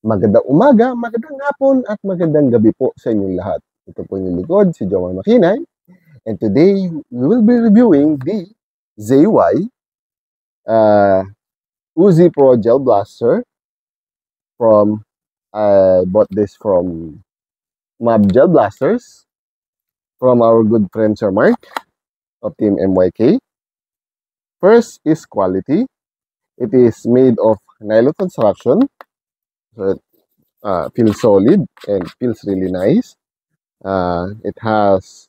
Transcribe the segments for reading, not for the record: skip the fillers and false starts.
Magandang umaga, magandang hapon, at magandang gabi po sa inyong lahat. Ito po yung likod, si Jomar Makinay. And today, we will be reviewing the ZY Uzi Pro Gel Blaster from, I bought this from Mab Gel Blasters from our good friend Sir Mark of Team MYK. First is quality. It is made of nylon construction, so it feels solid and feels really nice. It has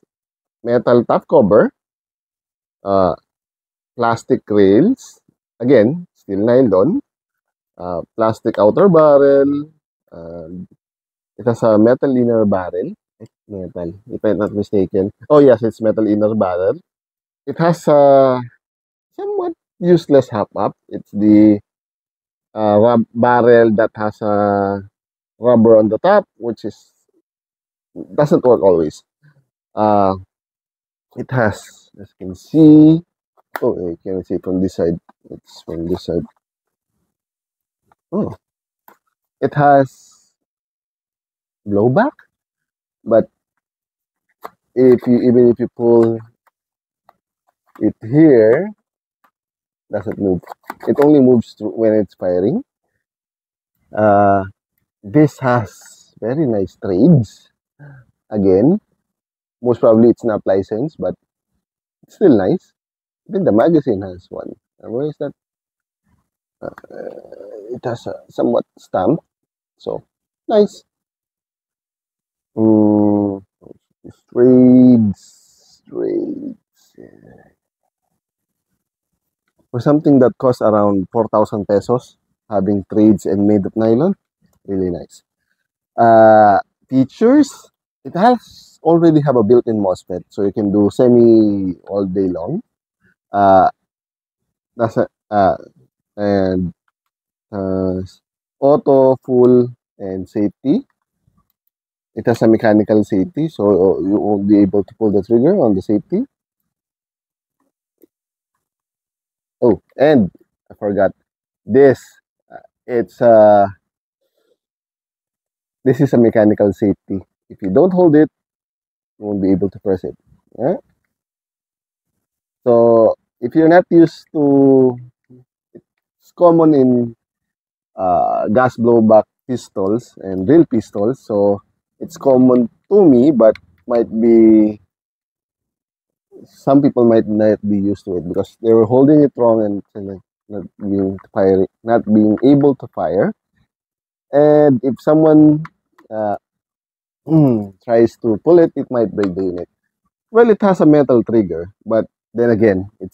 metal top cover, plastic rails, again, still nylon, plastic outer barrel, it has a metal inner barrel, metal, if I'm not mistaken. Oh yes, it's metal inner barrel. It has a somewhat useless hop-up. It's the barrel that has a rubber on the top, which is doesn't work always. Uh, it has, as you can see, oh, you can see from this side. It's from this side. Oh, it has blowback, but even if you pull it here, doesn't move. It only moves when it's firing. This has very nice trades. Again, most probably it's not licensed, but it's still nice. Even the magazine has one. Where is that? It has a somewhat stamp, so nice. Trades. For something that costs around 4,000 pesos, having trades and made of nylon, really nice. Features, it has already have a built-in MOSFET, so you can do semi all day long. That's a, and auto, full, and safety. It has a mechanical safety, so you won't be able to pull the trigger on the safety. Oh, and I forgot this. It's this is a mechanical safety. If you don't hold it, you won't be able to press it. Yeah? So if you're not used to, it's common in gas blowback pistols and real pistols. So it's common to me, but might be some people might not be used to it because they were holding it wrong and not being able to fire. And if someone uh, tries to pull it, it might break the unit. Well, it has a metal trigger, but then again, it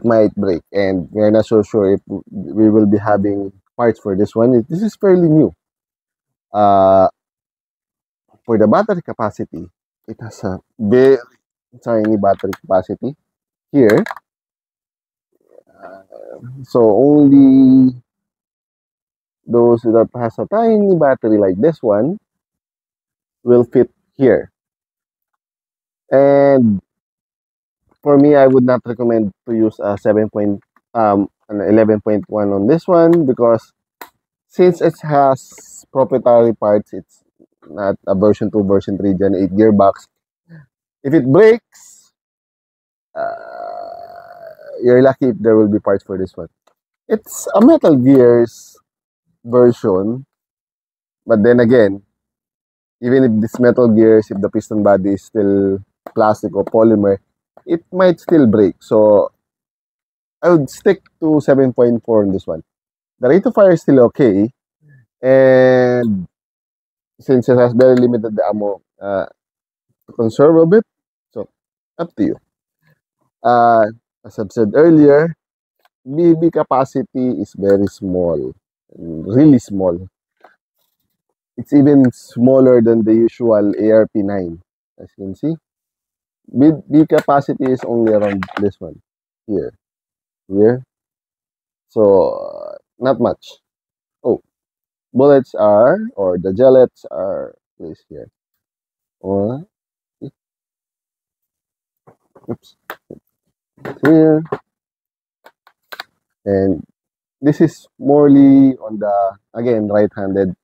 might break, and we're not so sure if we will be having parts for this one. This is fairly new. Uh, for the battery capacity, it has a very tiny battery capacity here. So only those that has a tiny battery like this one will fit here. And for me, I would not recommend to use a an 11.1 on this one because since it has proprietary parts, it's not a version 2, version 3 Gen 8 gearbox. If it breaks, you're lucky if there will be parts for this one. It's a Metal Gears version, but then again, even if this Metal Gears, if the piston body is still plastic or polymer, it might still break. So I would stick to 7.4 on this one. The rate of fire is still okay, and since it has very limited ammo, to conserve a bit, so up to you. As I've said earlier, BB capacity is very small, really small. It's even smaller than the usual ARP9. As you can see, B capacity is only around this one, here, here. So not much. Oh, bullets are, or the gellets are placed here. Or, oops, here, and this is morely on the, again, right-handed.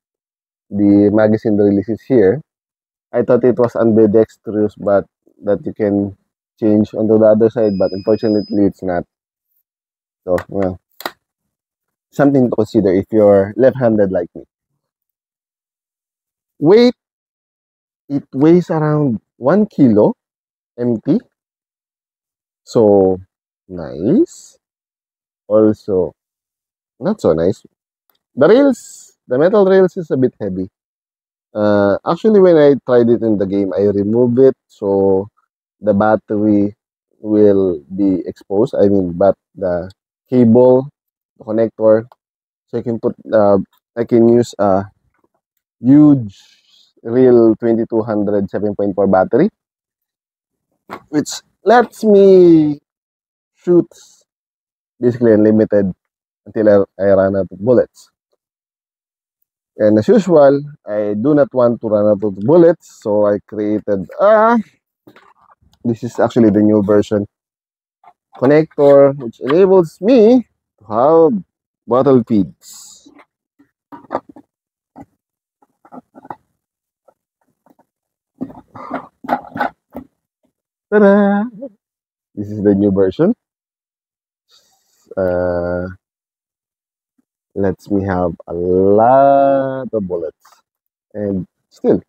The magazine release is here. I thought it was ambidextrous, but that you can change onto the other side, but unfortunately it's not. So, well, something to consider if you're left-handed like me. Weight, it weighs around 1 kilo empty. So, nice. Also, not so nice. The metal rails is a bit heavy. Actually, when I tried it in the game, I removed it so the battery will be exposed. I mean, but the cable, the connector, so I can use a huge real 2200 7.4 battery, which lets me shoot basically unlimited until I run out of bullets. And as usual, I do not want to run out of bullets, so I created this is actually the new version connector, which enables me to have bottle feeds. Ta-da! This is the new version. Uh, lets me have a lot of bullets. And still,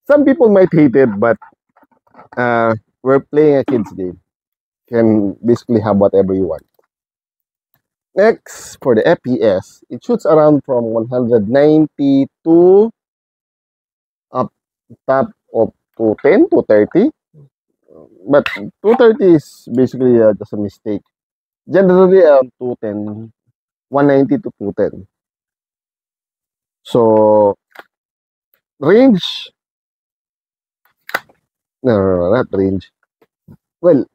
some people might hate it, but we're playing a kid's game. Can basically have whatever you want. Next, for the FPS, it shoots around from 190 to up top of 210 to 30. But 230 is basically just a mistake. Generally, 210, 190 to 210. So, range, no, not range. Well,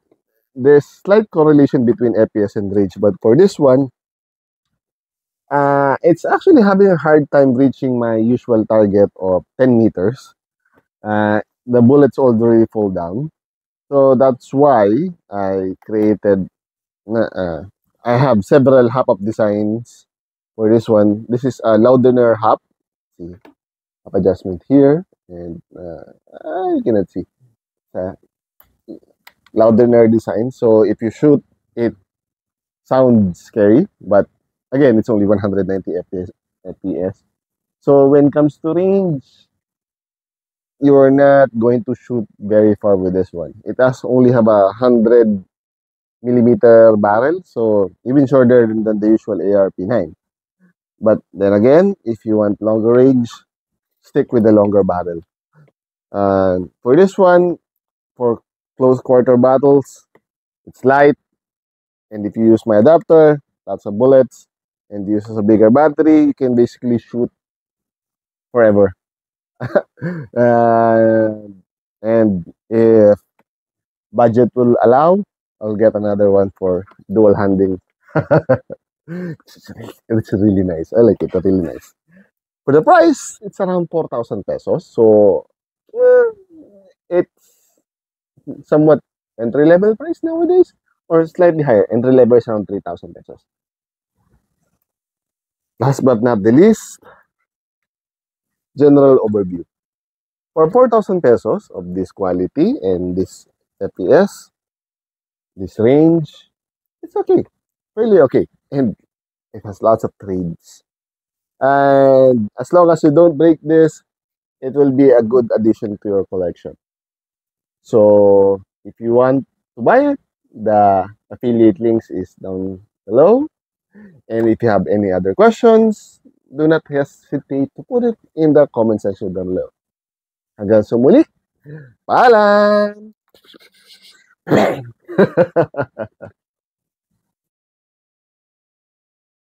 there's slight correlation between FPS and range, but for this one, it's actually having a hard time reaching my usual target of 10 meters. The bullets already fall down. So that's why I created, I have several hop-up designs for this one. This is a Loudener hop. See, hop adjustment here. And you cannot see. Loudener design. So if you shoot, it sounds scary. But again, it's only 190 FPS. So when it comes to range, you're not going to shoot very far with this one. It has only have a 100mm barrel, so even shorter than the usual ARP9. But then again, if you want longer range, stick with the longer barrel. For this one, for close quarter battles, it's light, and if you use my adapter, lots of bullets, and uses a bigger battery, you can basically shoot forever. And if budget will allow, I'll get another one for dual handling. It's really nice. I like it. Really nice. For the price, it's around 4,000 pesos. So, it's somewhat entry level price nowadays, or slightly higher. Entry level is around 3,000 pesos. Last but not the least, general overview. For 4,000 pesos of this quality and this FPS, this range, it's okay. Really okay. And it has lots of trades. And as long as you don't break this, it will be a good addition to your collection. So if you want to buy it, the affiliate links is down below. And if you have any other questions, do not hesitate to put it in the comment section down below. Hanggang sa muli, paalam!